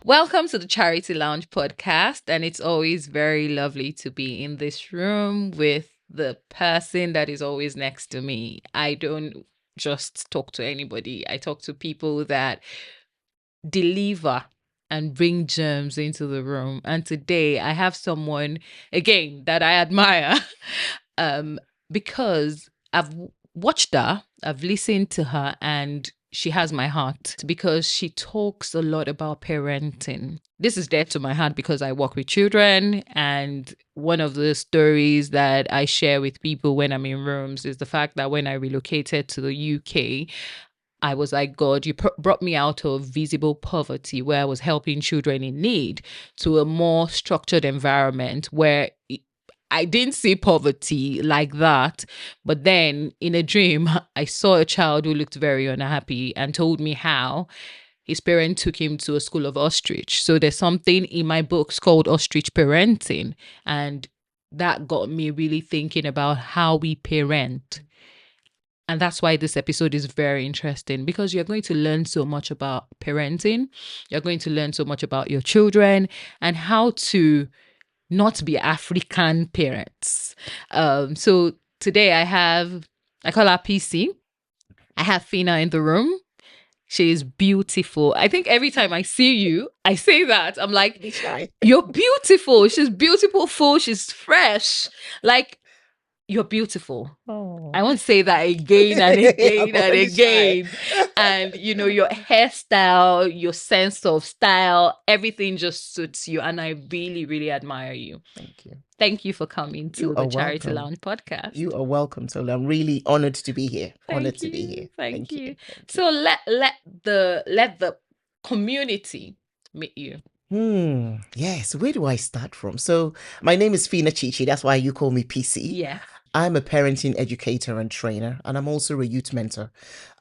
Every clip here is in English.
Welcome to the Charity Lounge podcast, and it's always very lovely to be in this room with the person that is always next to me. I don't just talk to anybody, I talk to people that deliver and bring germs into the room. And today I have someone, again, that I admire because I've watched her, I've listened to her, and she has my heart because she talks a lot about parenting. This is dear to my heart because I work with children, and one of the stories that I share with people when I'm in rooms is the fact that when I relocated to the UK, I was like, God, you brought me out of visible poverty where I was helping children in need to a more structured environment where I didn't see poverty like that. But then in a dream, I saw a child who looked very unhappy and told me how his parent took him to a school of ostrich. So there's something in my books called ostrich parenting. And that got me really thinking about how we parent. And that's why this episode is very interesting, because you're going to learn so much about parenting. You're going to learn so much about your children and how to not be African parents. So today I call her PC. I have Phinnah in the room. She is beautiful. I think every time I see you, I say that. I'm like, you're beautiful. She's beautiful, full. She's fresh. Like, you're beautiful. Oh. I won't say that again and again and again. And, your hairstyle, your sense of style, everything just suits you. And I really, really admire you. Thank you. Thank you for coming to the Charity Lounge podcast. You are welcome. So I'm really honored to be here. Thank you. Thank you. So let the community meet you. Yes. Where do I start from? So my name is Phinnah Chichi. That's why you call me PC. Yeah. I'm a parenting educator and trainer, and I'm also a youth mentor.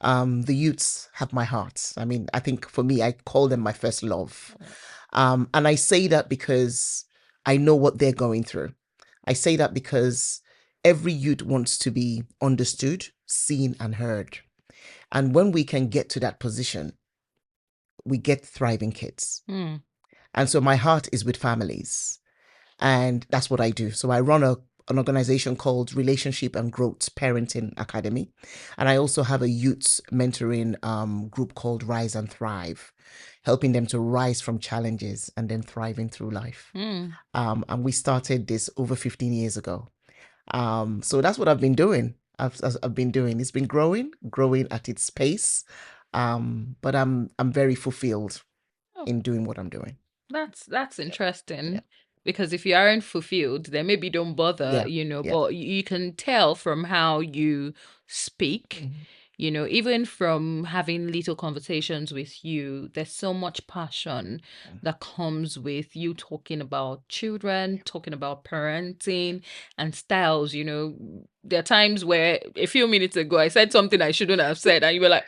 The youths have my heart. I mean, I think for me, I call them my first love. And I say that because I know what they're going through. I say that because every youth wants to be understood, seen, and heard. And when we can get to that position, we get thriving kids. And so my heart is with families. And that's what I do. So I run an organization called Relationship and Growth Parenting Academy. And I also have a youth mentoring group called Rise and Thrive, helping them to rise from challenges and then thriving through life. And we started this over 15 years ago. So that's what I've been doing. I've been doing. It's been growing at its pace. But I'm very fulfilled in doing what I'm doing. That's interesting. Yeah. Because if you aren't fulfilled, then maybe don't bother, but you can tell from how you speak, even from having little conversations with you, there's so much passion that comes with you talking about children, talking about parenting and styles. There are times where a few minutes ago, I said something I shouldn't have said, and you were like,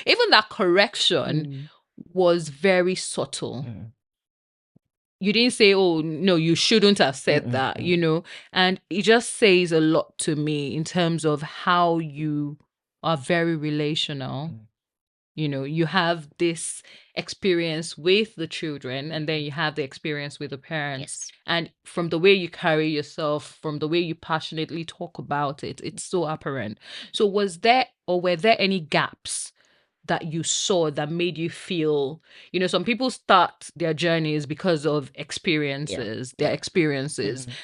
even that correction was very subtle. You didn't say, oh, no, you shouldn't have said that, and it just says a lot to me in terms of how you are very relational. You have this experience with the children, and then you have the experience with the parents. Yes. And from the way you carry yourself, from the way you passionately talk about it, it's so apparent. So were there any gaps that you saw that made you feel, some people start their journeys because of experiences,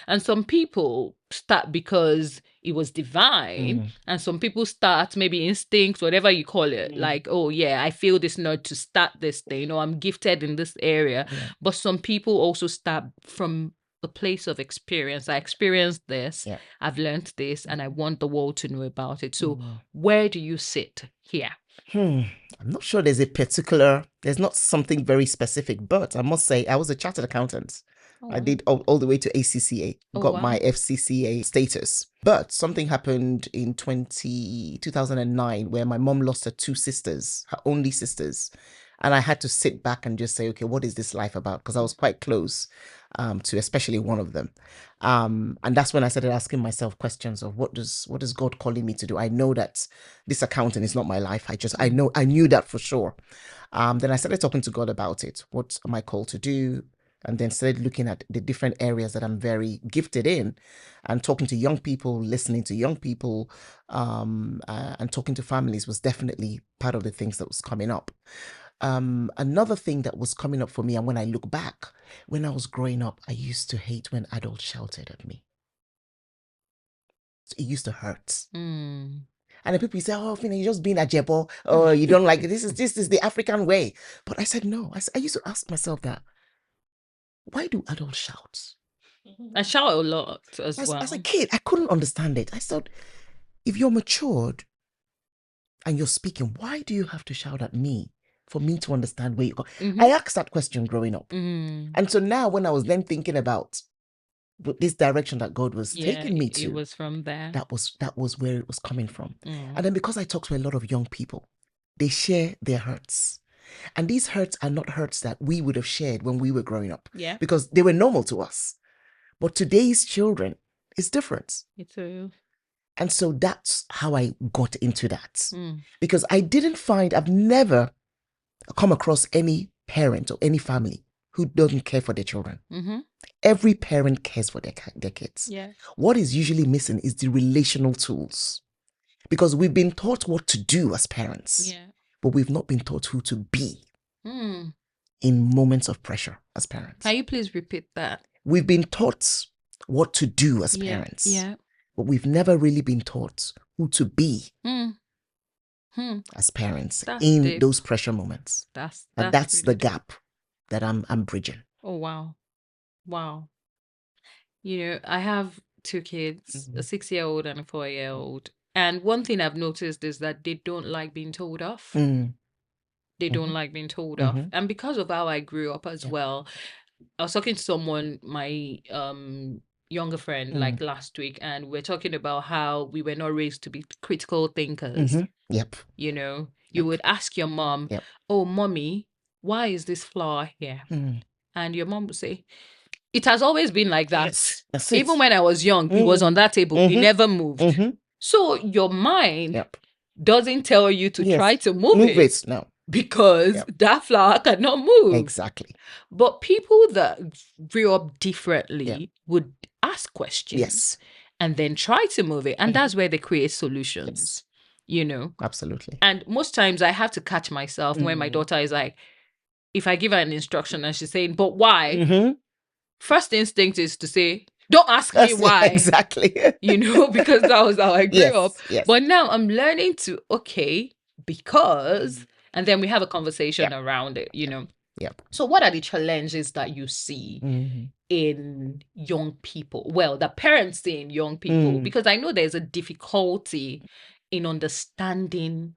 and some people start because it was divine, and some people start maybe instinct, whatever you call it, like, oh yeah, I feel this nudge to start this thing, I'm gifted in this area. But some people also start from the place of experience. I experienced this, I've learned this, and I want the world to know about it. So where do you sit here? I'm not sure there's not something very specific, but I must say I was a chartered accountant. I did all the way to ACCA, got my FCCA status. But something happened in 2009 where my mom lost her two sisters, her only sisters. And I had to sit back and just say, okay, what is this life about? Because I was quite close to especially one of them. And that's when I started asking myself questions of what is God calling me to do? I know that this accounting is not my life. I knew that for sure. Then I started talking to God about it. What am I called to do? And then started looking at the different areas that I'm very gifted in, and talking to young people, listening to young people, and talking to families was definitely part of the things that was coming up. Another thing that was coming up for me, and when I look back, when I was growing up, I used to hate when adults shouted at me. It used to hurt. And the people say, "Oh, Phinnah, you're just being a jebo. Oh, you don't like it. This is the African way." But I said no. I used to ask myself that. Why do adults shout? I shout a lot as well. As a kid, I couldn't understand it. I thought, if you're matured and you're speaking, why do you have to shout at me for me to understand where you go? I asked that question growing up. And so now when I was then thinking about this direction that God was taking me to, it was from there. That was where it was coming from. And then because I talk to a lot of young people, they share their hurts. And these hurts are not hurts that we would have shared when we were growing up. Yeah. Because they were normal to us. But today's children is different. It's true. And so that's how I got into that. Because I've never come across any parent or any family who doesn't care for their children. Every parent cares for their kids. Yeah. What is usually missing is the relational tools. Because we've been taught what to do as parents. Yeah. But we've not been taught who to be in moments of pressure as parents. Can you please repeat that? We've been taught what to do as parents. Yeah. But we've never really been taught who to be as parents in those pressure moments. That's really the gap that I'm bridging. Oh, wow. Wow. You know, I have two kids, a 6-year-old and a 4-year-old. And one thing I've noticed is that they don't like being told off. They don't like being told off. And because of how I grew up as well, I was talking to someone, my younger friend, like last week, and we're talking about how we were not raised to be critical thinkers. Yep. You know, you would ask your mom, "Oh, mommy, why is this flower here?" And your mom would say, "It has always been like that. Yes, that's Even when I was young, it was on that table. It never moved." So your mind doesn't tell you to try to move it. No. Because that flower cannot move. Exactly. But people that grew up differently would ask questions. Yes. And then try to move it. And that's where they create solutions. Yes. You know? Absolutely. And most times I have to catch myself when my daughter is like, if I give her an instruction and she's saying, "But why?" First instinct is to say, "Don't ask me why." Exactly. You know, because that was how I grew up. Yes. But now I'm learning to, because, and then we have a conversation around it, you know. Yep. So what are the challenges that you see in young people? Well, the parents see in young people, because I know there's a difficulty in understanding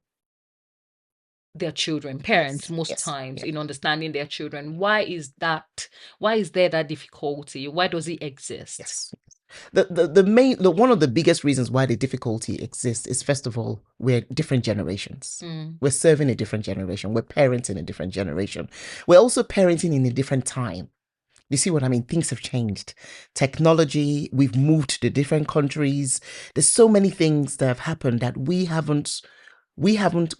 their children, parents most times in understanding their children. Why is there that difficulty? Why does it exist? Yes. The one of the biggest reasons why the difficulty exists is, first of all, we're different generations. We're serving a different generation. We're parenting a different generation. We're also parenting in a different time. You see what I mean? Things have changed. Technology, we've moved to different countries. There's so many things that have happened that we haven't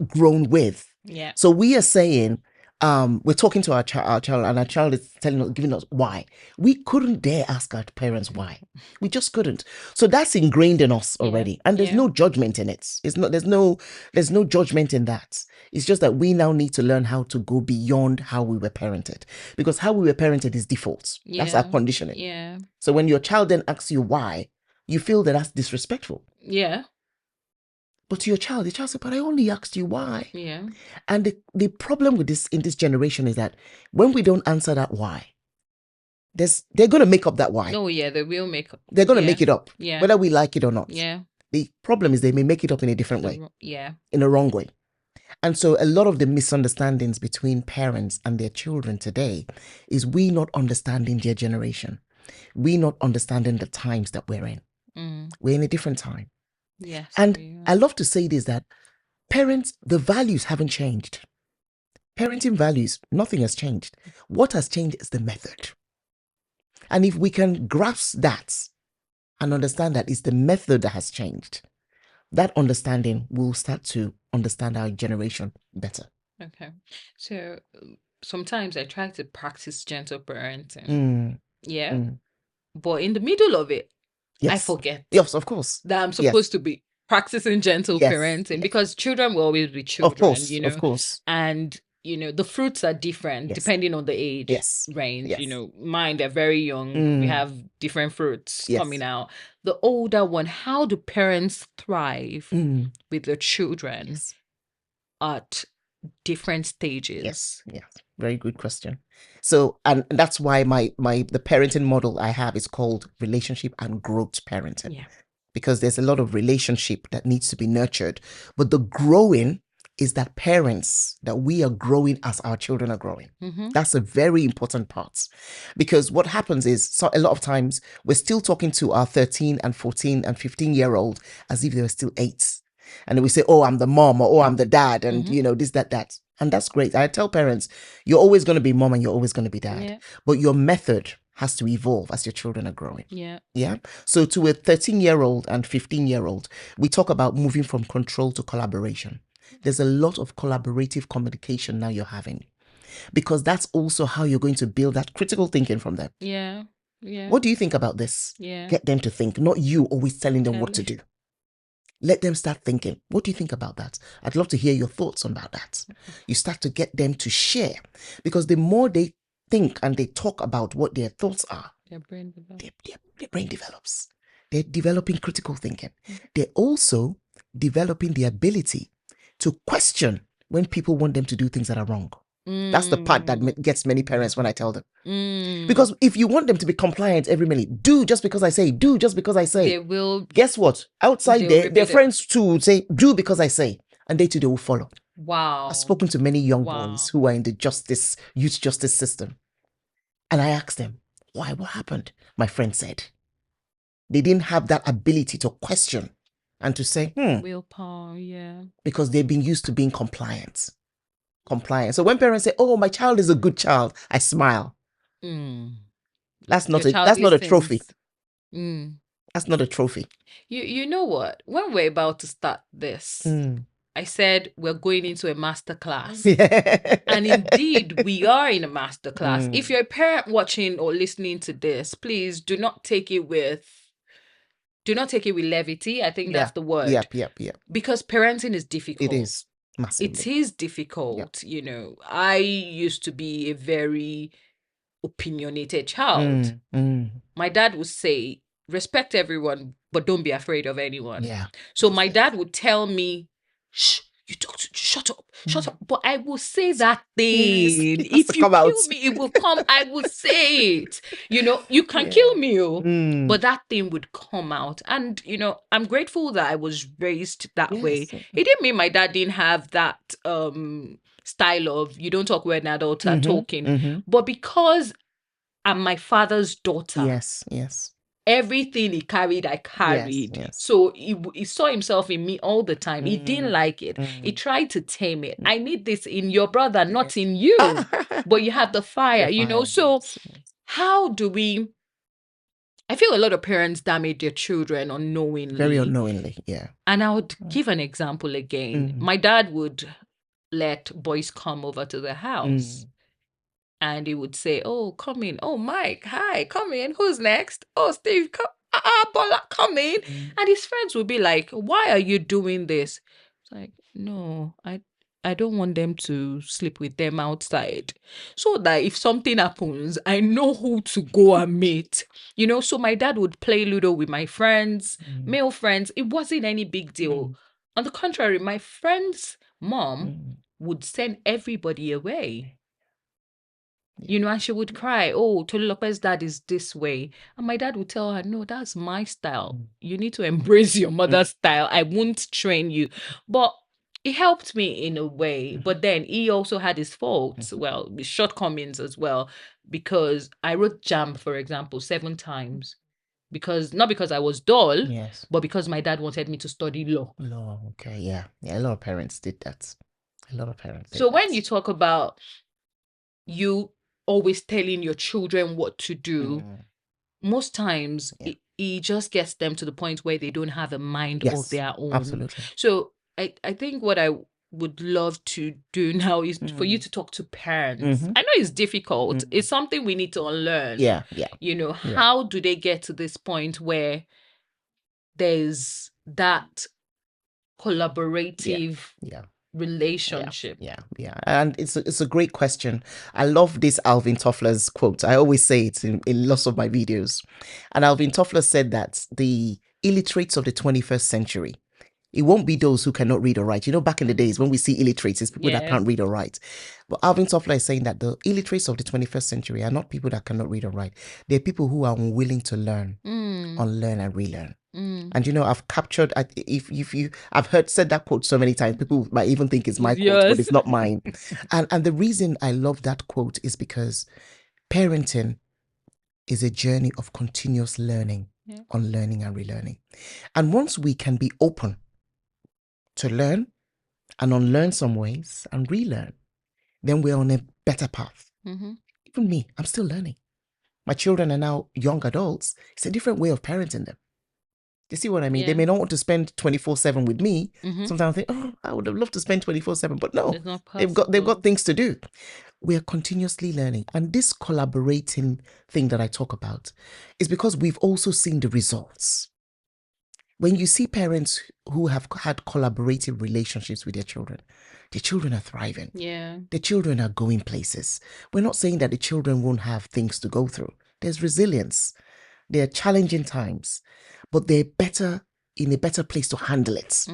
grown with. Yeah. So we are saying, we're talking to our child, and our child is giving us why. We couldn't dare ask our parents why. We just couldn't. So that's ingrained in us already, and there's no judgment in it. There's no judgment in that. It's just that we now need to learn how to go beyond how we were parented, because how we were parented is default. That's our conditioning. Yeah. So when your child then asks you why, you feel that that's disrespectful. Yeah. But to your child, the child said, "But I only asked you why." Yeah. And the problem with this in this generation is that when we don't answer that why, they're going to make up that why. Oh, yeah, they will make up. They're going to make it up, yeah, whether we like it or not. Yeah. The problem is they may make it up in a different way. Yeah. In a wrong way. And so a lot of the misunderstandings between parents and their children today is we not understanding their generation. We not understanding the times that we're in. We're in a different time. Yes. And I love to say this, that parents, the values haven't changed. Parenting values, nothing has changed. What has changed is the method. And if we can grasp that and understand that it's the method that has changed, that understanding will start to understand our generation better. Okay. So sometimes I try to practice gentle parenting. Yeah. But in the middle of it, I forget. Yes, of course. That I'm supposed to be practicing gentle parenting because children will always be children, Of course. And the fruits are different depending on the age range. Mine, they're very young. We have different fruits coming out. The older one, how do parents thrive with their children at different stages? Yes. Very good question. So, and that's why the parenting model I have is called relationship and growth parenting. Yeah. Because there's a lot of relationship that needs to be nurtured, but the growing is that we are growing as our children are growing. That's a very important part, because what happens is a lot of times we're still talking to our 13 and 14 and 15-year-old as if they were still 8. And then we say, oh, I'm the mom, or oh, I'm the dad, and this, that. And that's great. I tell parents, you're always going to be mom and you're always going to be dad. But your method has to evolve as your children are growing. Yeah. So to a 13-year-old and 15-year-old, we talk about moving from control to collaboration. There's a lot of collaborative communication now you're having, because that's also how you're going to build that critical thinking from them. Yeah. What do you think about this? Get them to think, not you always telling them what to do. Let them start thinking. What do you think about that? I'd love to hear your thoughts about that. You start to get them to share, because the more they think and they talk about what their thoughts are, their brain develops. Their brain develops. They're developing critical thinking. They're also developing the ability to question when people want them to do things that are wrong. That's the part that gets many parents when I tell them. Because if you want them to be compliant every minute, do just because I say, do just because I say. They will. Guess what? Outside there, their friends too would say, do because I say. And they too, they will follow. Wow. I've spoken to many young boys who are in the youth justice system. And I asked them, why? What happened? My friend said, they didn't have that ability to question and to say, willpower, yeah. Because they've been used to being compliant. So when parents say, oh, my child is a good child, I smile. That's not a trophy. That's not a trophy. You know what? When we're about to start this, I said we're going into a master class. And indeed, we are in a master class. If you're a parent watching or listening to this, please do not take it with levity. I think that's the word. Yep. Because parenting is difficult. It is. Massively. It is difficult. I used to be a very opinionated child. My dad would say, respect everyone, but don't be afraid of anyone. So my dad would tell me, shh, shut up. But I will say that thing. If you kill me, it will come. I will say it. You can kill me, but that thing would come out. And, I'm grateful that I was raised that way. It didn't mean my dad didn't have that style of, you don't talk when adults are talking. But because I'm my father's daughter. Yes. Everything he carried, I carried. Yes. So he saw himself in me all the time. He didn't like it. He tried to tame it. I need this in your brother, not in you. But you have the fire, So how do we... I feel a lot of parents damage their children unknowingly. Very unknowingly, yeah. And I would give an example again. My dad would let boys come over to the house. And he would say, oh, come in. Oh, Mike, hi, come in. Who's next? Oh, Steve, come. Bola, come in. And his friends would be like, why are you doing this? It's like, no, I don't want them to sleep with them outside. So that if something happens, I know who to go and meet. So my dad would play Ludo with my friends, male friends. It wasn't any big deal. On the contrary, my friend's mom would send everybody away. And she would cry, oh, Tolu Lopez's dad is this way. And my dad would tell her, no, that's my style. You need to embrace your mother's style. I won't train you. But it helped me in a way. But then he also had his faults, his shortcomings as well. Because I wrote JAMB, for example, 7 times. Not because I was dull, but because my dad wanted me to study law. Okay, yeah. A lot of parents did that. A lot of parents say So that. when you talk about you always telling your children what to do, most times it just gets them to the point where they don't have a mind of their own. Absolutely. So I think what I would love to do now is for you to talk to parents. I know it's difficult. It's something we need to unlearn. Yeah. You know, how do they get to this point where there's that collaborative relationship? Yeah. And it's a great question. I love this Alvin Toffler's quote. I always say it in lots of my videos. And Alvin Toffler said that the illiterates of the 21st century, it won't be those who cannot read or write. You know, back in the days when we see illiterates, it's people that can't read or write. But Alvin Toffler is saying that the illiterates of the 21st century are not people that cannot read or write. They're people who are unwilling to learn, unlearn and relearn. And you know, I've captured. I've said that quote so many times. People might even think it's my quote, but it's not mine. And the reason I love that quote is because parenting is a journey of continuous learning, unlearning and relearning. And once we can be open to learn and unlearn some ways and relearn, then we're on a better path. Even me, I'm still learning. My children are now young adults. It's a different way of parenting them. You see what I mean? They may not want to spend 24/7 with me. Sometimes I think, oh, I would have loved to spend 24/7, but no, they've got things to do. We are continuously learning. And this collaborating thing that I talk about is because we've also seen the results. When you see parents who have had collaborative relationships with their children are thriving. The children are going places. We're not saying that the children won't have things to go through. There's resilience. There are challenging times, but they're in a better place to handle it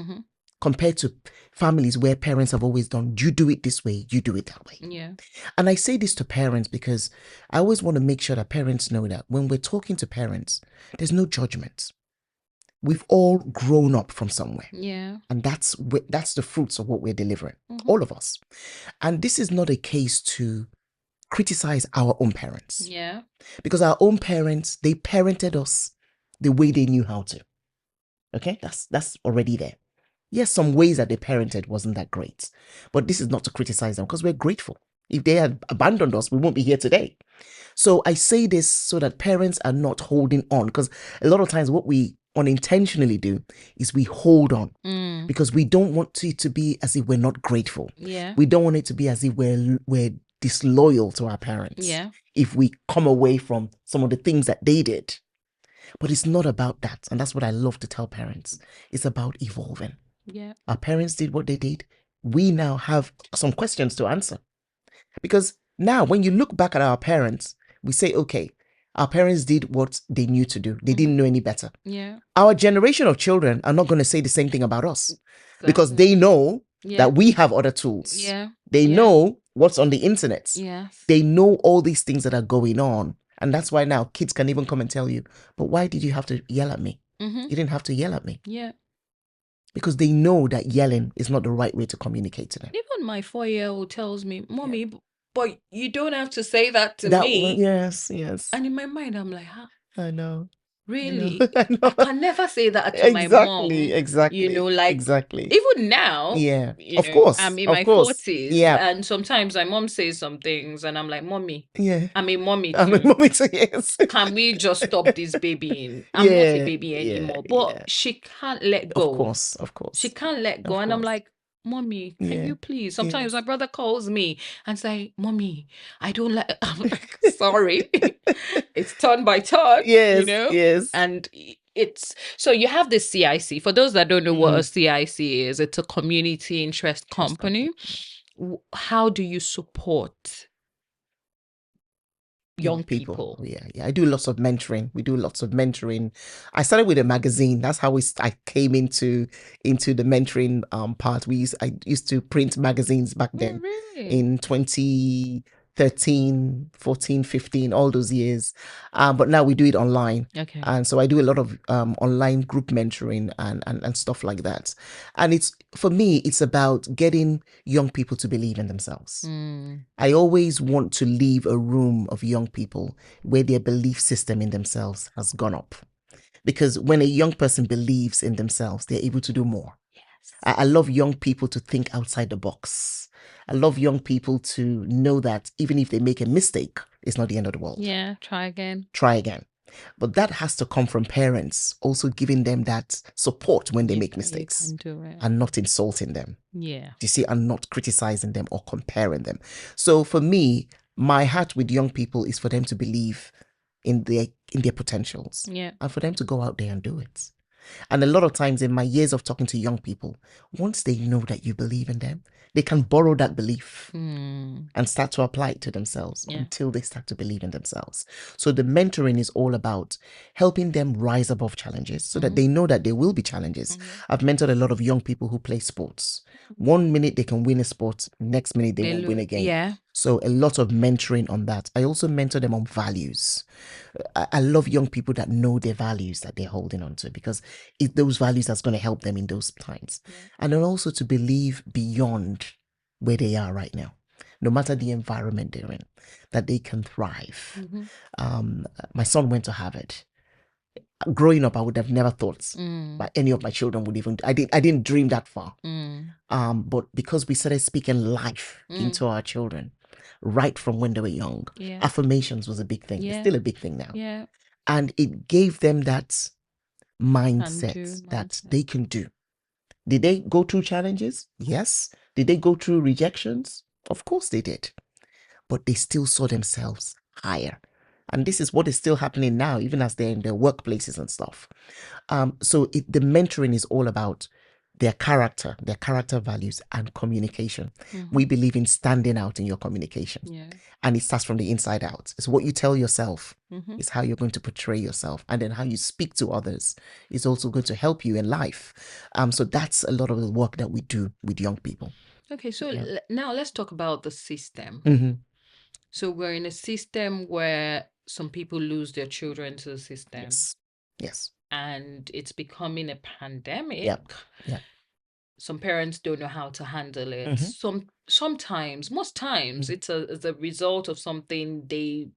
compared to families where parents have always done, you do it this way, you do it that way. And I say this to parents because I always want to make sure that parents know that when we're talking to parents, there's no judgment. We've all grown up from somewhere. And that's the fruits of what we're delivering, all of us. And this is not a case to criticize our own parents. Because our own parents, they parented us the way they knew how to. Okay? That's already there. Yes, some ways that they parented wasn't that great. But this is not to criticize them because we're grateful. If they had abandoned us, we won't be here today. So I say this so that parents are not holding on, because a lot of times what we unintentionally do is we hold on because we don't want it to be as if we're not grateful. We don't want it to be as if we're disloyal to our parents if we come away from some of the things that they did. But it's not about that. And that's what I love to tell parents. It's about evolving. Our parents did what they did. We now have some questions to answer. Because now when you look back at our parents, we say, okay, our parents did what they knew to do. They didn't know any better. Our generation of children are not going to say the same thing about us because they know that we have other tools. They know what's on the internet. They know all these things that are going on. And that's why now kids can even come and tell you, but why did you have to yell at me? You didn't have to yell at me. Because they know that yelling is not the right way to communicate to them. Even my 4-year-old tells me, Mommy, but you don't have to say that to me. Yes. And in my mind, I'm like, huh? I know. Really? I can never say that to my mom. Exactly. You know, like, exactly. Even now, of course. I'm in my 40s. And sometimes my mom says some things and I'm like, Mommy. I'm a mommy too. I'm a mommy too, yes. Can we just stop this babying? I'm not a baby anymore. But she can't let go. Of course. She can't let go. And I'm like, Mommy, can you please? Sometimes my brother calls me and say, Mommy, I don't like. I'm like, sorry. It's turn by turn. Yes. Yes. And it's so you have the CIC. For those that don't know what a CIC is, it's a community interest company. How do you support young people? Yeah. I do lots of mentoring. We do lots of mentoring. I started with a magazine. That's how I came into the mentoring part. I used to print magazines back then. In 2013, 14, 15, all those years. But now we do it online. And so I do a lot of online group mentoring and stuff like that. And for me, it's about getting young people to believe in themselves. I always want to leave a room of young people where their belief system in themselves has gone up. Because when a young person believes in themselves, they're able to do more. I love young people to think outside the box. I love young people to know that even if they make a mistake, it's not the end of the world. Yeah, try again. Try again. But that has to come from parents also giving them that support when they make mistakes, you can do it, and not insulting them. Yeah. You see, and not criticizing them or comparing them. So for me, my heart with young people is for them to believe in their potentials, Yeah. and for them to go out there and do it. And a lot of times in my years of talking to young people, once they know that you believe in them, they can borrow that belief and start to apply it to themselves until they start to believe in themselves. So the mentoring is all about helping them rise above challenges so that they know that there will be challenges. I've mentored a lot of young people who play sports. One minute they can win a sport, next minute they won't win again. Yeah. So a lot of mentoring on that. I also mentor them on values. I love young people that know their values that they're holding on to, because it's those values that's going to help them in those times. And then also to believe beyond where they are right now, no matter the environment they're in, that they can thrive. My son went to Harvard. Growing up, I would have never thought that any of my children would even. I didn't dream that far. But because we started speaking life into our children right from when they were young, affirmations was a big thing. It's still a big thing now. Yeah. And it gave them that mindset that they can do. Did they go through challenges? Yes. Did they go through rejections? Of course they did. But they still saw themselves higher. And this is what is still happening now, even as they're in their workplaces and stuff. So the mentoring is all about their character values, and communication. We believe in standing out in your communication. And it starts from the inside out. It's what you tell yourself. It's how you're going to portray yourself. And then how you speak to others is also going to help you in life. So that's a lot of the work that we do with young people. Okay, so now let's talk about the system. So we're in a system where some people lose their children to the system. Yes. And it's becoming a pandemic. Yeah. Some parents don't know how to handle it. Sometimes, most times, it's a result of something they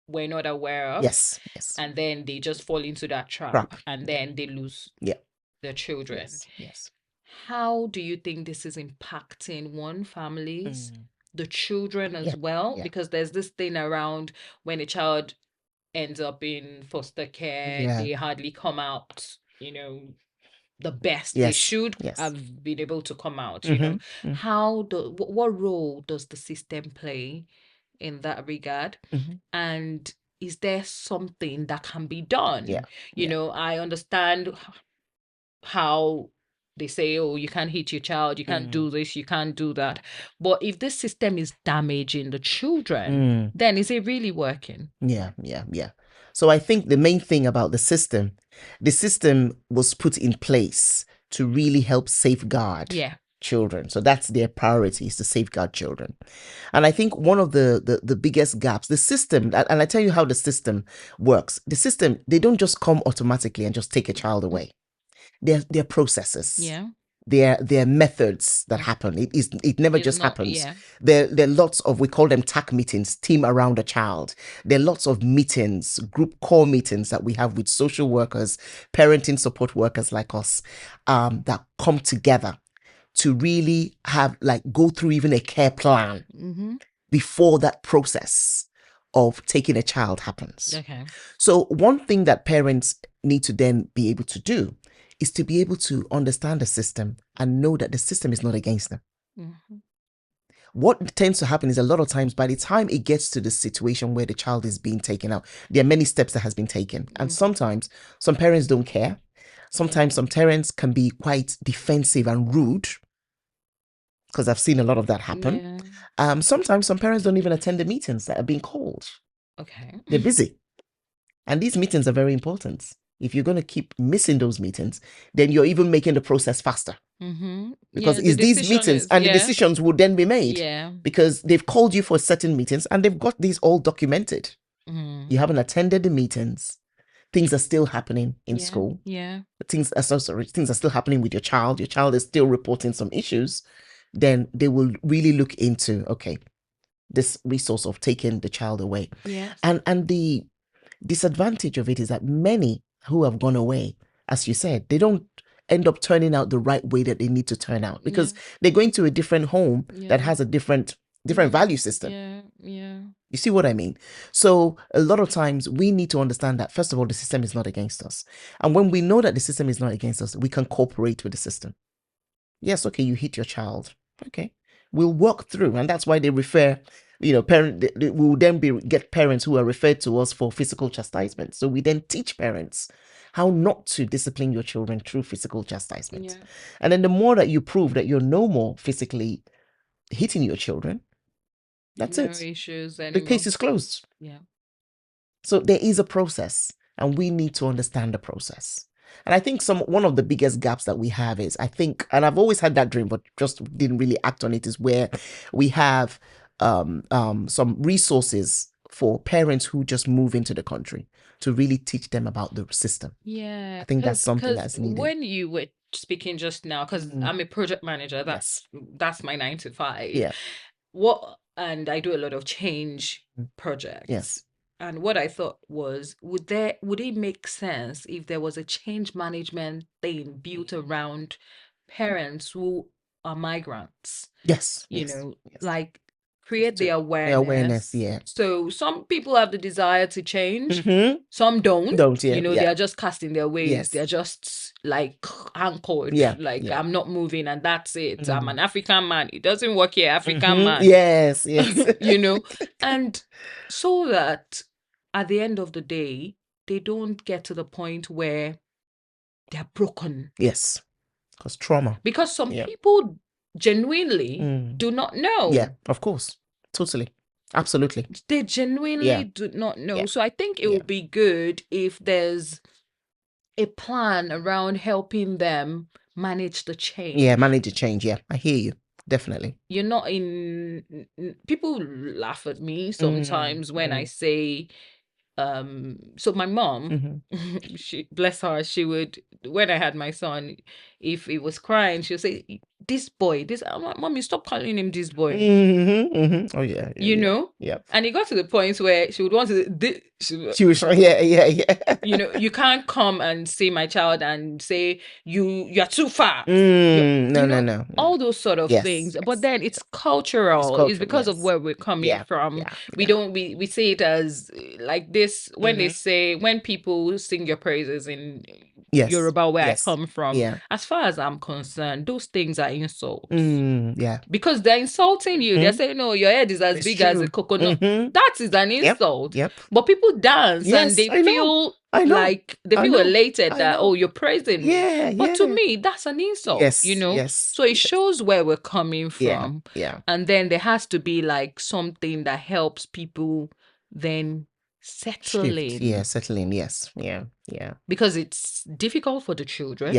were not aware of. Yes. And then they just fall into that trap. And then they lose their children. Yes. How do you think this is impacting families, the children as well? Because there's this thing around when a child ends up in foster care, they hardly come out, the best they should have been able to come out. What role does the system play in that regard? And is there something that can be done? I understand how they say, oh, you can't hit your child, you can't do this, you can't do that. But if this system is damaging the children, then is it really working? Yeah. So I think the main thing about the system was put in place to really help safeguard children. So that's their priority, is to safeguard children. And I think one of the biggest gaps, the system, and I tell you how the system works. The system, they don't just come automatically and just take a child away. They're processes. There are methods that happen. It never just happens. There are lots of, we call them TAC meetings, team around a child. There are lots of meetings, group core meetings that we have with social workers, parenting support workers like us, that come together to really have, go through even a care plan before that process of taking a child happens. Okay. So one thing that parents need to then be able to do is to be able to understand the system and know that the system is not against them. What tends to happen is, a lot of times, by the time it gets to the situation where the child is being taken out, there are many steps that has been taken. And sometimes some parents don't care. Sometimes some parents can be quite defensive and rude, because I've seen a lot of that happen. Sometimes some parents don't even attend the meetings that are being called. Okay. They're busy. And these meetings are very important. If you're going to keep missing those meetings, then you're even making the process faster. Because it's these meetings and the decisions would then be made. Because they've called you for certain meetings and they've got these all documented. You haven't attended the meetings. Things are still happening in school. Things are still happening with your child. Your child is still reporting some issues. Then they will really look into, okay, this resource of taking the child away. And the disadvantage of it is that many who have gone away, as you said, they don't end up turning out the right way that they need to turn out, because they're going to a different home that has a different value system. You see what I mean? So a lot of times we need to understand that, first of all, the system is not against us. And when we know that the system is not against us, we can cooperate with the system. Yes, okay, you hit your child. Okay, we'll work through. And that's why they refer, we will then get parents who are referred to us for physical chastisement. So we then teach parents how not to discipline your children through physical chastisement. And then the more that you prove that you're no more physically hitting your children, that's no it. issues anymore. The case is closed. Yeah. So there is a process, and we need to understand the process. And I think one of the biggest gaps that we have is, and I've always had that dream, but just didn't really act on it, is where we have some resources for parents who just move into the country to really teach them about the system. Yeah. I think that's something that's needed. When you were speaking just now, because I'm a project manager, that's my 9 to 5. Yeah. And I do a lot of change projects. Yes. And what I thought was, would it make sense if there was a change management thing built around parents who are migrants? Yes. Like create the awareness. Yeah. So some people have the desire to change. Some don't. They are just casting their ways. Yes. They're just like anchored. I'm not moving, and that's it. I'm an African man. It doesn't work here, African man. Yes. And so that at the end of the day, they don't get to the point where they're broken. Yes. Because trauma. Because some people genuinely do not know. Yeah, of course. Totally. Absolutely. They genuinely do not know. Yeah. So I think it would be good if there's a plan around helping them manage the change. Yeah, manage the change. Yeah, I hear you. Definitely. You're not people laugh at me sometimes when I say, so my mom, she, bless her, she would, when I had my son, if he was crying, she'll say, this boy, I'm like, Mommy, stop calling him this boy. Oh yeah. You know? Yeah. And it got to the point where she would want to, she was, yeah. You can't come and see my child and say, you're too far. No. All those sort of things. But then it's cultural. It's because of where we're coming from. Yeah. We say it as like this, when they say, when people sing your praises in Yoruba, where I come from, as far as I'm concerned, those things are insults. Because they're insulting you. They're saying, no, your head is as big as a coconut. That is an insult. Yep. But people dance and they feel like they feel elated that, oh, you're praising me. But to me, that's an insult. So it shows where we're coming from. Yeah. And then there has to be like something that helps people then settle in. Yeah, settle in. Yes. Yeah. Because it's difficult for the children.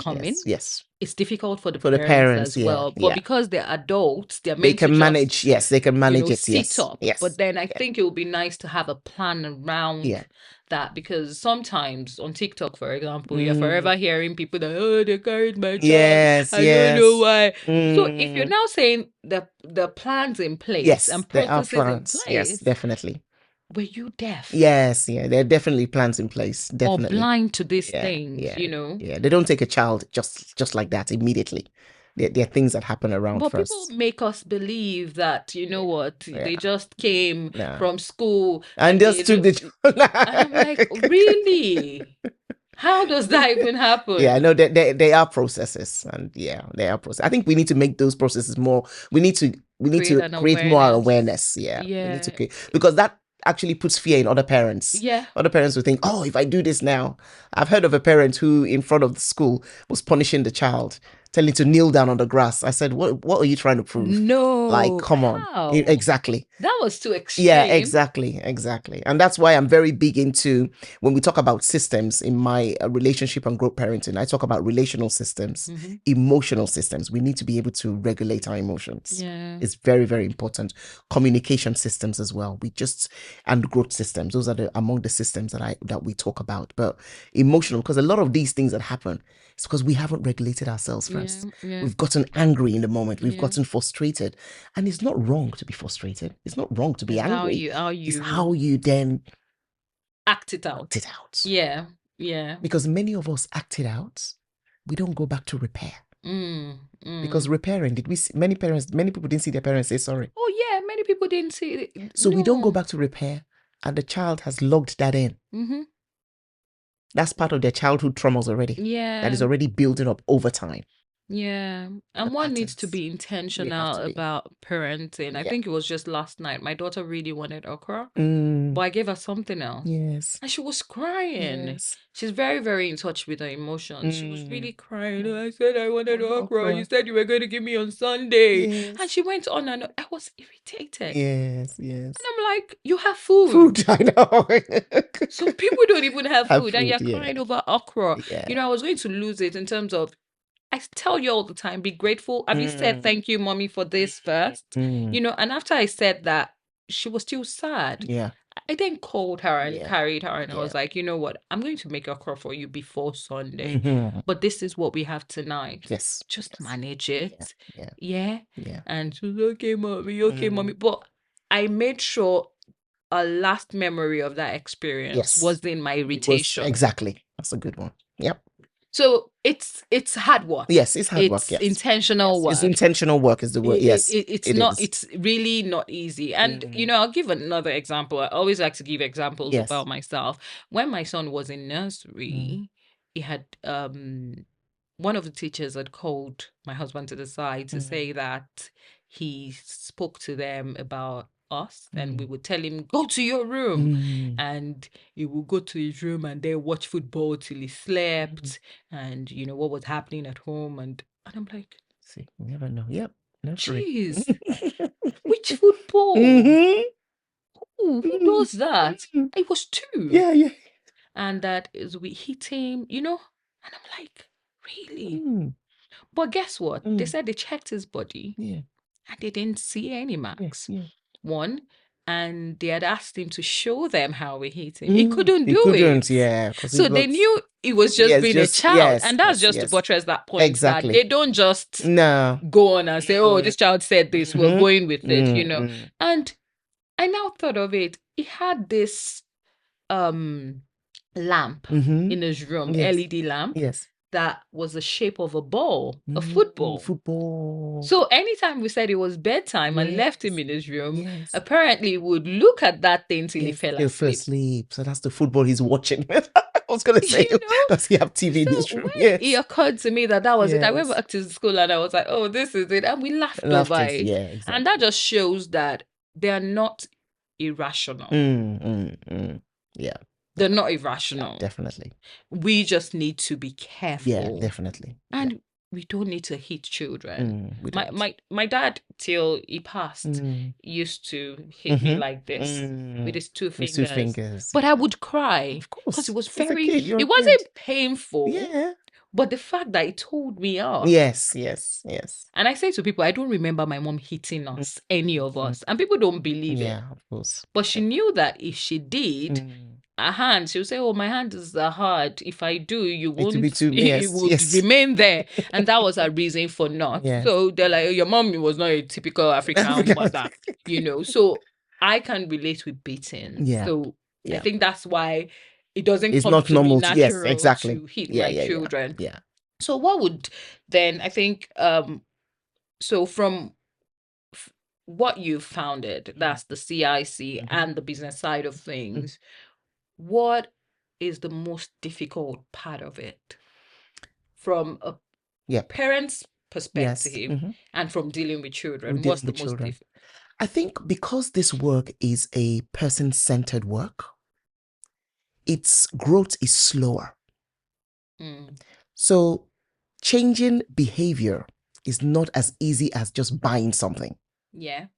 Coming. Yes. It's difficult for the parents as well. But because they're adults, they can manage. They can manage it. Sit up. Yes. But then I think it would be nice to have a plan around that, because sometimes on TikTok, for example, you're forever hearing people that, oh, they carried my child. I don't know why. So if you're now saying the plans in place and processes in place, yes, definitely. Were you deaf? Yes, there are definitely plans in place. Definitely. Or blind to these things, Yeah, they don't take a child just like that immediately. There are things that happen around but first. People make us believe that, they just came from school and just took the child. And I'm like, really? How does that even happen? Yeah, no, they are processes, and they are processes. I think we need to make those processes more. We need to create more awareness. We need to create, because that actually puts fear in other parents. Other parents will think, oh, if I do this now. I've heard of a parent who, in front of the school, was punishing the child, telling to kneel down on the grass. I said, what are you trying to prove? No. Like, come on. Exactly. That was too extreme. Yeah, exactly. And that's why I'm very big into, when we talk about systems in my relationship and growth parenting, I talk about relational systems, emotional systems. We need to be able to regulate our emotions. It's very, very important. Communication systems as well. And growth systems. Those are among the systems that we talk about. But emotional, because a lot of these things that happen, it's because we haven't regulated ourselves first. We've gotten angry in the moment. We've gotten frustrated. And it's not wrong to be frustrated. It's not wrong to be angry. It's how you then act it out. Yeah. Because many of us act it out we don't go back to repair. Mm. Because repairing, did we see, many people didn't see their parents say sorry. Oh yeah, many people didn't see it. So we don't go back to repair, and the child has logged that in. That's part of their childhood traumas already. Yeah. That is already building up over time. Yeah. And one needs to be intentional about parenting. I think it was just last night. My daughter really wanted okra, but I gave her something else. Yes. And she was crying. Yes. She's very, very in touch with her emotions. She was really crying. I said I wanted okra. You said you were going to give me on Sunday. Yes. And she went on and I was irritated. Yes. And I'm like, you have food. Food, I know. Some people don't even have food, and you're crying over okra. Yeah. I was going to lose it in terms of, I tell you all the time, be grateful. Have you said thank you, mommy, for this first? And after I said that, she was still sad. Yeah. I then called her and carried her, and I was like, you know what? I'm going to make okra for you before Sunday. But this is what we have tonight. Yes. Just manage it. Yeah. And she was okay, mommy. But I made sure a last memory of that experience was in my irritation. Exactly. That's a good one. Yep. So it's hard work. Yes, it's hard work. Yes. Intentional work. It's intentional work is the word. Yes. It's really not easy. And I'll give another example. I always like to give examples about myself. When my son was in nursery, he had one of the teachers had called my husband to the side to say that he spoke to them about us, and we would tell him, go to your room, and he would go to his room and then watch football till he slept, and what was happening at home, and I'm like, see, you never know. Yep. Jeez. Which football? Who does that? It was 2. Yeah. And that is, we hit him, and I'm like, really? But guess what? They said they checked his body. And they didn't see any marks. One, and they had asked him to show them how we hit him. He couldn't do it. Yeah. So they knew it was just being a child. And that's just to buttress that point. Exactly. That they don't just go on and say, oh, this child said this, we're going with it, And I now thought of it. He had this lamp in his room, LED lamp. Yes. That was the shape of a ball, a football. So anytime we said it was bedtime and left him in his room, apparently he would look at that thing till he fell asleep. So that's the football he's watching. I was going to say, does he have TV in his room? It occurred to me that was it. I went back to school and I was like, oh, this is it. And we laughed over it. Yeah, exactly. And that just shows that they are not irrational. Yeah. They're not irrational. Definitely. We just need to be careful. Yeah, definitely. And we don't need to hit children. My dad, till he passed, used to hit me like this with his 2 fingers. With 2 fingers. But I would cry. Of course. Because it was it wasn't painful. Yeah. But the fact that it told me off. Yes. And I say to people, I don't remember my mom hitting us, any of us. And people don't believe it. Yeah, of course. But she knew that if she did, a hand, she would say, oh, my hand is hard. If I do, you won't, it would remain there. And that was her reason for not. So they're like, oh, your mom was not a typical African mother, So I can relate with beating. So I think that's why it doesn't it's come not to normal. Natural Yes, exactly. To hit my children. Yeah. So what would then, I think, so from what you've founded, that's the CIC and the business side of things, what is the most difficult part of it from a parent's perspective and from dealing with children? What's the most difficult? I think because this work is a person-centered work, its growth is slower. So changing behavior is not as easy as just buying something. Yeah.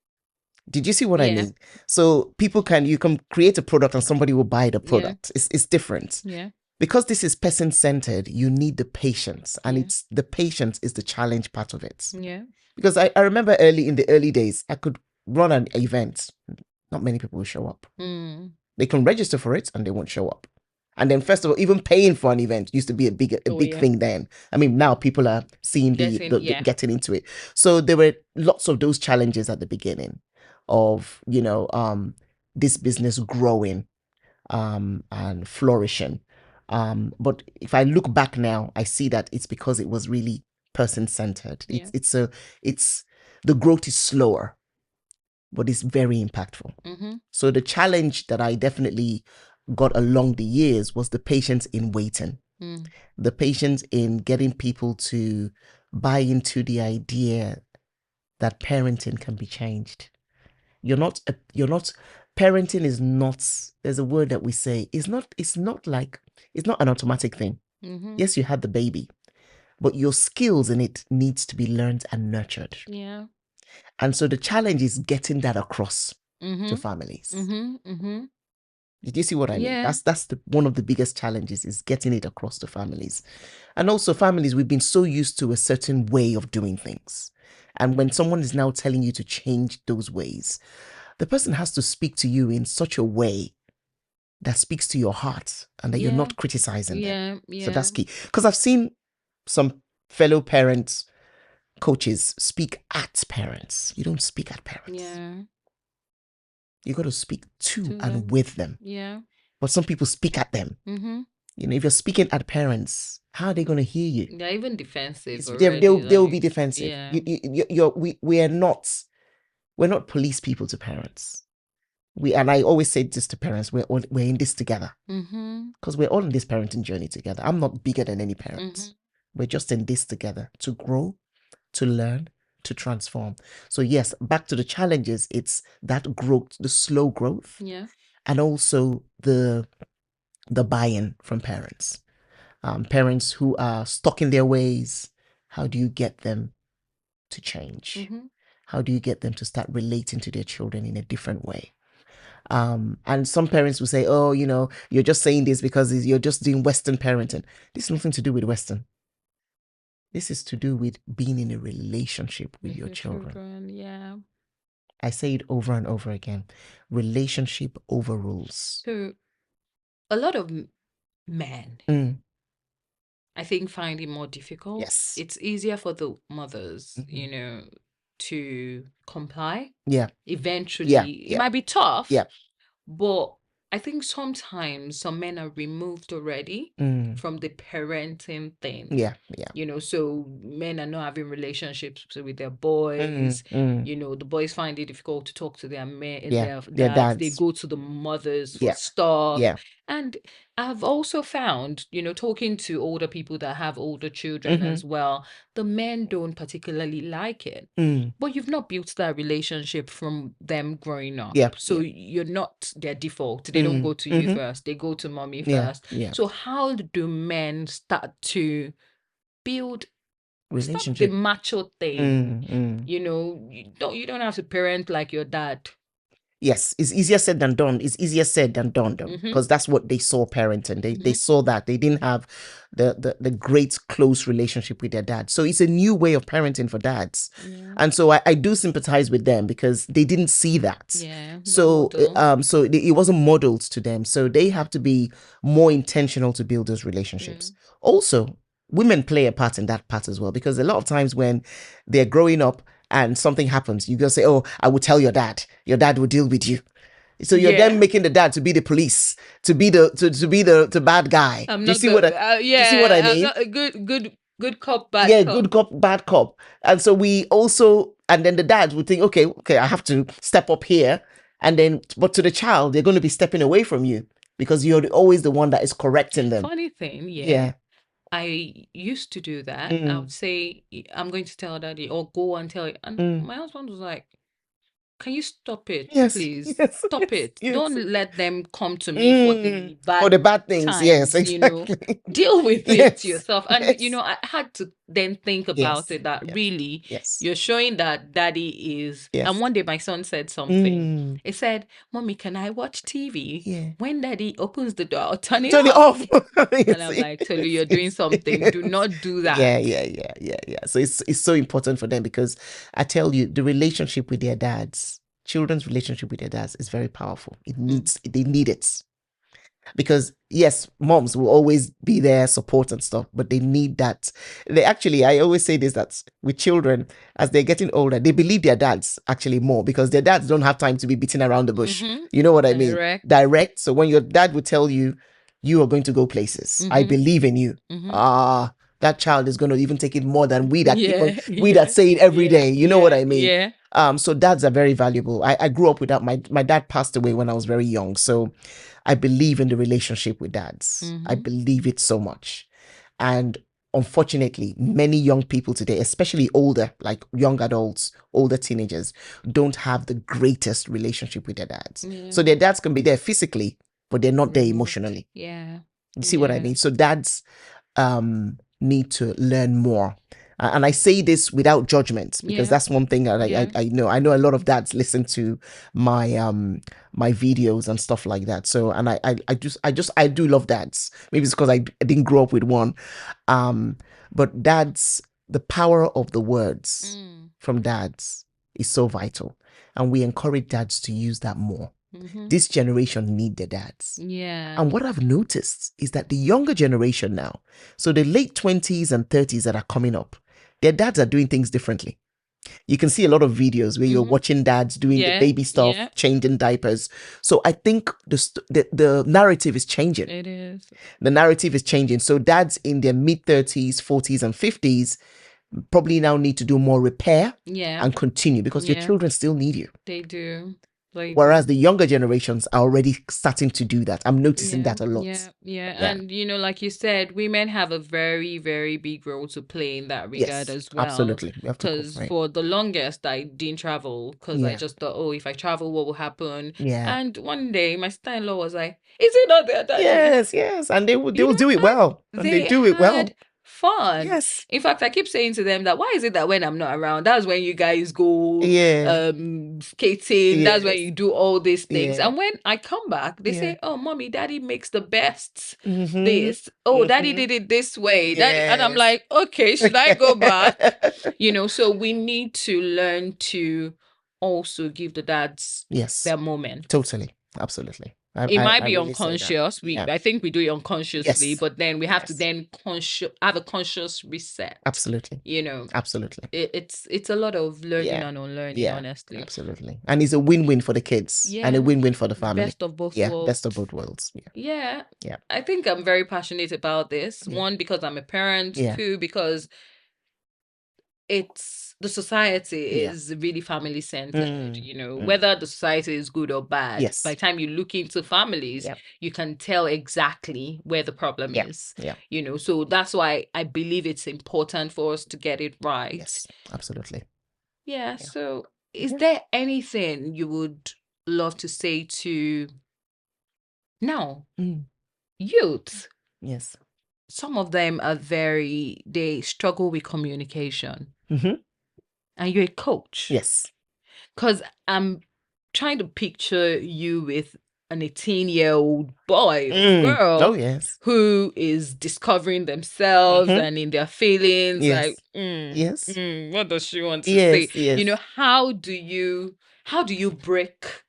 Did you see what I mean? So you can create a product and somebody will buy the product. It's different. Yeah. Because this is person-centered, you need the patience. And it's the patience is the challenge part of it. Yeah. Because I remember in the early days, I could run an event. Not many people will show up. They can register for it and they won't show up. And then first of all, even paying for an event used to be a big thing then. I mean, now people are seeing getting into it. So there were lots of those challenges at the beginning of, this business growing and flourishing. But if I look back now, I see that it's because it was really person-centered. Yeah. It's the growth is slower, but it's very impactful. So the challenge that I definitely got along the years was the patience in waiting, the patience in getting people to buy into the idea that parenting can be changed. Parenting is not, there's a word that we say, it's not an automatic thing. Yes, you had the baby, but your skills in it needs to be learned and nurtured. Yeah. And so the challenge is getting that across to families. Did you see what I mean? That's one of the biggest challenges, is getting it across to families. And also families, we've been so used to a certain way of doing things. And when someone is now telling you to change those ways, the person has to speak to you in such a way that speaks to your heart and that you're not criticizing them. So that's key. Because I've seen some fellow parents, coaches speak at parents. You don't speak at parents. You got to speak to and with them. But some people speak at them. If you're speaking at parents, how are they going to hear you? They're even defensive. They'll be defensive. We're not police people to parents. And I always say this to parents: we're in this together, because we're all in this parenting journey together. I'm not bigger than any parent. We're just in this together to grow, to learn, to transform. So yes, back to the challenges. It's that growth, the slow growth, and also the buy-in from parents. Parents who are stuck in their ways. How do you get them to change? How do you get them to start relating to their children in a different way? And some parents will say, oh, you're just saying this because you're just doing Western parenting. This is nothing to do with Western. This is to do with being in a relationship with your children. Yeah. I say it over and over again. Relationship over rules. So a lot of men, I think, find it more difficult. Yes. It's easier for the mothers, to comply. Yeah. Eventually, it might be tough. Yeah. But I think sometimes some men are removed already from the parenting thing. Yeah. So men are not having relationships with their boys. The boys find it difficult to talk to their dads. They go to the mothers for stuff. Yeah. And I've also found, talking to older people that have older children as well, the men don't particularly like it. But you've not built that relationship from them growing up. So you're not their default. They don't go to you first. They go to mommy first. So how do men start to build relationship? Stop the macho thing. You don't have to parent like your dad. Yes, it's easier said than done. It's easier said than done, though, because that's what they saw parenting. They saw that they didn't have the great close relationship with their dad. So it's a new way of parenting for dads, and so I do sympathize with them because they didn't see that. So it wasn't modeled to them. So they have to be more intentional to build those relationships. Also, women play a part in that part as well, because a lot of times when they're growing up and something happens, you go say, oh, I will tell your dad. Your dad will deal with you. So you're then making the dad to be the police, to be the bad guy. Do you see what I mean? I'm not a good cop, bad cop. Yeah, good cop, bad cop. And so and then the dad would think, okay, I have to step up here. And then, but to the child, they're going to be stepping away from you because you're always the one that is correcting them. Funny thing, yeah. I used to do that. I would say, I'm going to tell daddy, or go and tell it. And my husband was like, can you stop it, please? Stop it. Don't let them come to me for the bad things. Times, yes, exactly. Deal with it yourself. And, I had to then think about it that really, you're showing that daddy is. And one day my son said something. He said, Mommy, can I watch TV? When daddy opens the door, I'll turn it off. And I'm like, tell you, you're doing something. Do not do that. Yeah. So it's so important for them, because I tell you, the relationship with their dads, children's relationship with their dads, is very powerful. They need it. Because yes, moms will always be there, support and stuff, but they need that. I always say this, that with children, as they're getting older, they believe their dads actually more, because their dads don't have time to be beating around the bush. You know what I mean? Direct. So when your dad would tell you, you are going to go places. I believe in you. That child is going to even take it more than we that say it every day. You know what I mean? Yeah. So dads are very valuable. I grew up with that. My dad passed away when I was very young. So I believe in the relationship with dads. I believe it so much. And unfortunately, many young people today, especially older, like young adults, older teenagers, don't have the greatest relationship with their dads. So their dads can be there physically, but they're not there emotionally. Yeah. You see what I mean? So dads need to learn more. And I say this without judgment, because that's one thing that I know. I know a lot of dads listen to my my videos and stuff like that. So, and I do love dads. Maybe it's because I didn't grow up with one. But dads, the power of the words from dads is so vital, and we encourage dads to use that more. This generation need their dads. Yeah. And what I've noticed is that the younger generation now, so the late 20s and 30s that are coming up, their dads are doing things differently. You can see a lot of videos where you're watching dads doing the baby stuff, changing diapers. So I think the narrative is changing. It is. The narrative is changing. So dads in their mid 30s, 40s, and 50s probably now need to do more repair and continue, because your children still need you. They do. Whereas the younger generations are already starting to do that. I'm noticing that a lot. Yeah. And, like you said, women have a very, very big role to play in that regard as well. Absolutely. Because for the longest, I didn't travel because I just thought, oh, if I travel, what will happen? Yeah. And one day, my sister-in-law was like, is it not their daddy? Yes. And they will do it well. And they do it well. Fun. Yes. In fact, I keep saying to them that why is it that when I'm not around, that's when you guys go skating, that's when you do all these things. And when I come back, they say, oh, mommy, daddy makes the best this. Oh, daddy did it this way. Daddy, and I'm like, okay, should I go back? So we need to learn to also give the dads their moment. Totally. Absolutely. It might be unconscious. I think we do it unconsciously, but then we have to then have a conscious reset. Absolutely. Absolutely. It's a lot of learning and unlearning, honestly. Absolutely. And it's a win-win for the kids and a win-win for the family. Best of both worlds. Best of both worlds. Yeah. I think I'm very passionate about this. One, because I'm a parent. Two, because the society is really family centered, whether the society is good or bad. By the time you look into families, you can tell exactly where the problem is. So that's why I believe it's important for us to get it right. Yes, absolutely. Yeah. So is there anything you would love to say to now youth? Yes. Some of them they struggle with communication. And you're a coach. Yes. Because I'm trying to picture you with an 18-year-old boy or girl who is discovering themselves and in their feelings. Like, what does she want to say? How do you break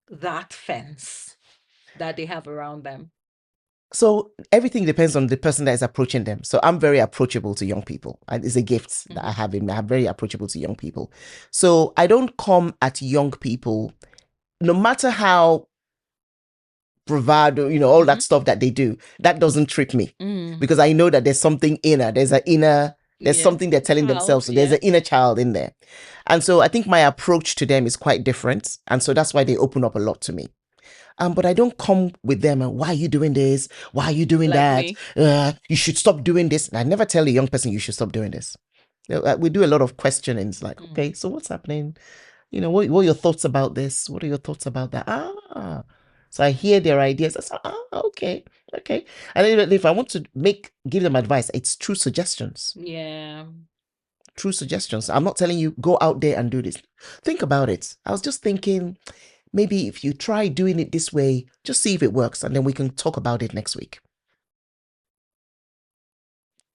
that fence that they have around them? So everything depends on the person that is approaching them. So I'm very approachable to young people. And it's a gift that I have in me. I'm very approachable to young people. So I don't come at young people, no matter how bravado, all that stuff that they do, that doesn't trip me. Because I know that there's something inner. There's something they're telling themselves. So there's an inner child in there. And so I think my approach to them is quite different. And so that's why they open up a lot to me. But I don't come with them and why are you doing this? Why are you doing that? You should stop doing this. And I never tell a young person you should stop doing this. We do a lot of questionings like, okay, so what's happening? What are your thoughts about this? What are your thoughts about that? So I hear their ideas. I say, okay. And then if I want to give them advice, it's true suggestions. Yeah. True suggestions. I'm not telling you, go out there and do this. Think about it. I was just thinking, maybe if you try doing it this way, just see if it works, and then we can talk about it next week.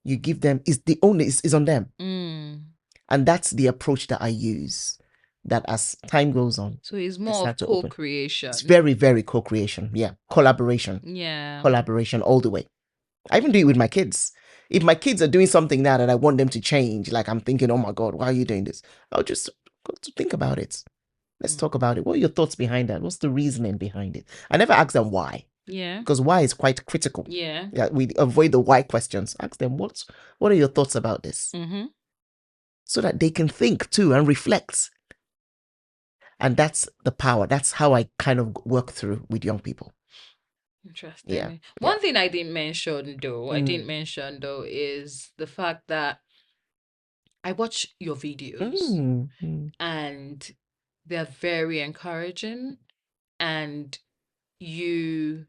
You give them, the onus is on them. And that's the approach that I use, that as time goes on. So it's more of co-creation. It's very, very co-creation. Yeah. Collaboration. Yeah. Collaboration all the way. I even do it with my kids. If my kids are doing something now that I want them to change, like I'm thinking, oh my God, why are you doing this? I'll just go to think about it. Let's talk about it. What are your thoughts behind that? What's the reasoning behind it? I never ask them why. Yeah. Because why is quite critical. Yeah. We avoid the why questions. Ask them, what are your thoughts about this? So that they can think too and reflect. And that's the power. That's how I kind of work through with young people. Interesting. Yeah. One thing I didn't mention though, is the fact that I watch your videos and they're very encouraging, and you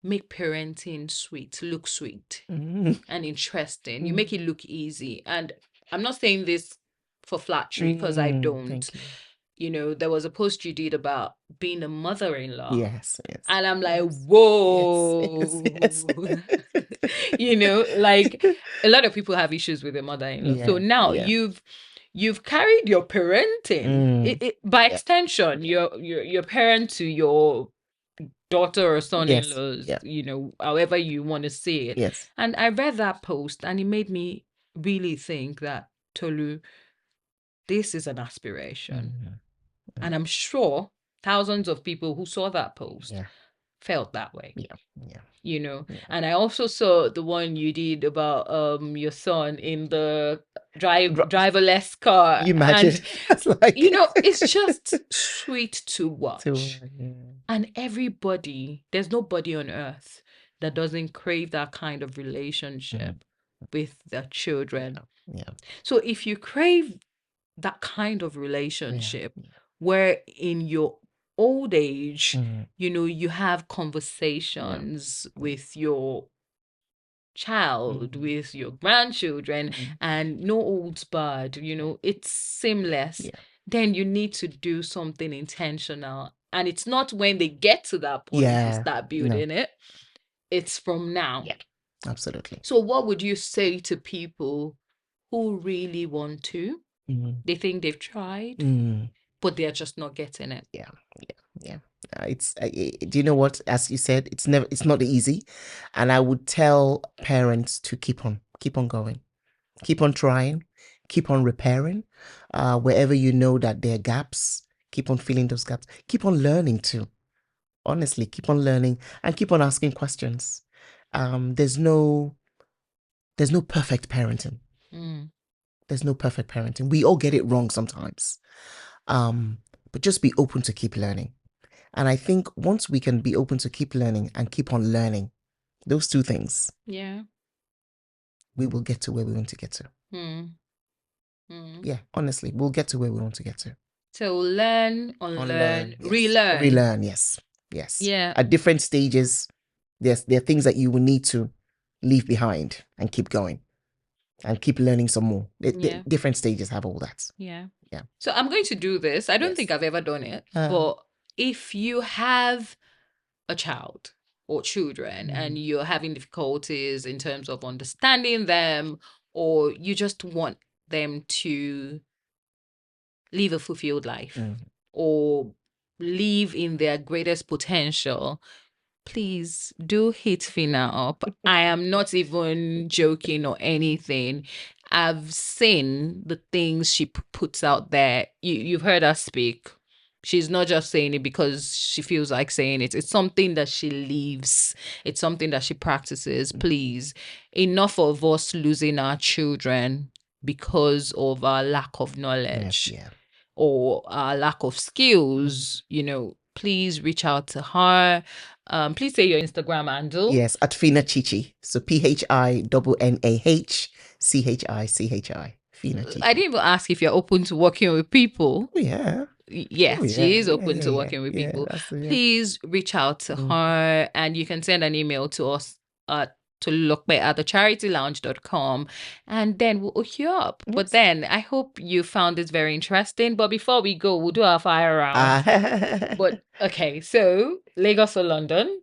make parenting look sweet and interesting. You make it look easy. And I'm not saying this for flattery, because I don't. Thank you. You know, there was a post you did about being a mother-in-law. Yes. And I'm like, whoa. Yes. You know, like a lot of people have issues with their mother-in-law. Yeah, So now yeah. you've carried your parenting. By extension, your parent to your daughter or son-in-laws, you know, however you want to say it. Yes. And I read that post and it made me really think that, Tolu, this is an aspiration. And I'm sure thousands of people who saw that post felt that way. Yeah. You know, and I also saw the one you did about your son in the driverless car. You imagine? And, like... you know, it's just sweet to watch. And everybody, there's nobody on earth that doesn't crave that kind of relationship with their children. Yeah. So if you crave that kind of relationship where in your old age, you know, you have conversations with your child, with your grandchildren, and no holds barred, you know, it's seamless, then you need to do something intentional. And it's not when they get to that point to start building it. It's from now. Yeah, absolutely. So what would you say to people who really want to? They think they've tried, but they're just not getting it. Yeah. It's do you know what? As you said, it's not easy, and I would tell parents to keep on going, keep on trying, keep on repairing. Wherever you know that there are gaps, keep on filling those gaps. Keep on learning too. Honestly, keep on learning and keep on asking questions. There's no perfect parenting. There's no perfect parenting. We all get it wrong sometimes. But just be open to keep learning. And I think once we can be open to keep learning and keep on learning, those two things, we will get to where we want to get to. Yeah, honestly, we'll get to where we want to get to. So learn, unlearn, relearn. Relearn, yes. Yeah. At different stages, there are things that you will need to leave behind and keep going. And keep learning some more. Different stages have all that. Yeah. So I'm going to do this. I don't think I've ever done it. But if you have a child or children and you're having difficulties in terms of understanding them, or you just want them to live a fulfilled life or live in their greatest potential, please do hit Phinnah up. I am not even joking or anything. I've seen the things she puts out there. You've heard her speak. She's not just saying it because she feels like saying it. It's something that she lives. It's something that she practices. Please, enough of us losing our children because of our lack of knowledge or our lack of skills. You know, please reach out to her. Please say your Instagram handle. Yes, at Phinnah Chichi. So PHINNAHCHICHI. Phinnah Chichi. I didn't even ask if you're open to working with people. Oh, yeah. Yes, she is open to working with people. Please reach out to her, and you can send an email to us to lokbe@thecharitylounge.com, and then we'll hook you up. Yes. But then I hope you found this very interesting. But before we go, we'll do our fire round. But okay, so Lagos or London?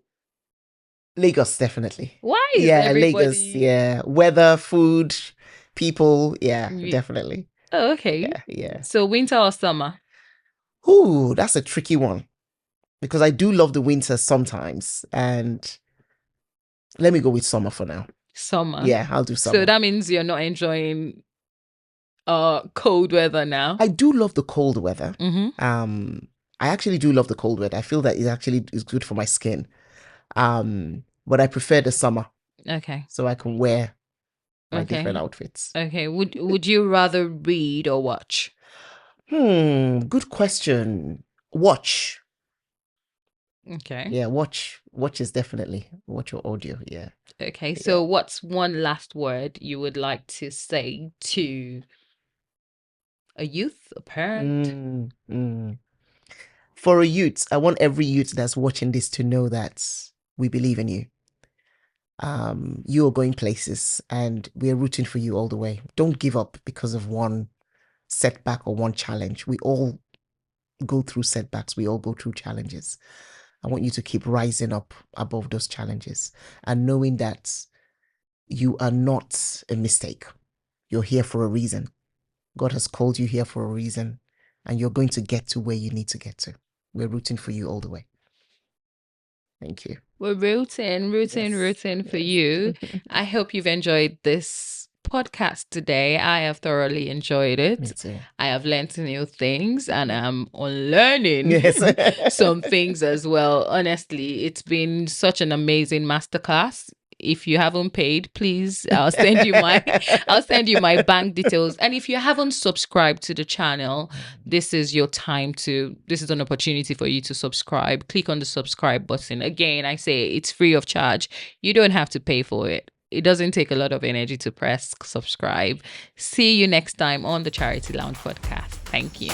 Lagos, definitely. Why? Everybody... Lagos. Yeah, weather, food, people. Yeah, definitely. Oh, okay. Yeah. So winter or summer? Ooh, that's a tricky one, because I do love the winter sometimes, and let me go with summer for now. Summer. Yeah, I'll do summer. So that means you're not enjoying cold weather now? I do love the cold weather. I actually do love the cold weather. I feel that it actually is good for my skin. But I prefer the summer. Okay. So I can wear my different outfits. Okay. Would you rather read or watch? Good question. Watch. Okay. Yeah, watch. Watch is definitely watch your audio. Yeah. Okay. So what's one last word you would like to say to a youth, a parent? For a youth, I want every youth that's watching this to know that we believe in you. You are going places and we're rooting for you all the way. Don't give up because of one setback or one challenge. We all go through setbacks. We all go through challenges. I want you to keep rising up above those challenges and knowing that you are not a mistake. You're here for a reason. God has called you here for a reason, and you're going to get to where you need to get to. We're rooting for you all the way. Thank you. We're rooting for you. I hope you've enjoyed this podcast today. I have thoroughly enjoyed it. Me too. I have learned new things and I'm unlearning some things as well. Honestly, it's been such an amazing masterclass. If you haven't paid, please, I'll send you my bank details. And if you haven't subscribed to the channel, this is an opportunity for you to subscribe. Click on the subscribe button. Again, I say it's free of charge. You don't have to pay for it. It doesn't take a lot of energy to press subscribe. See you next time on the Charity Lounge podcast. Thank you.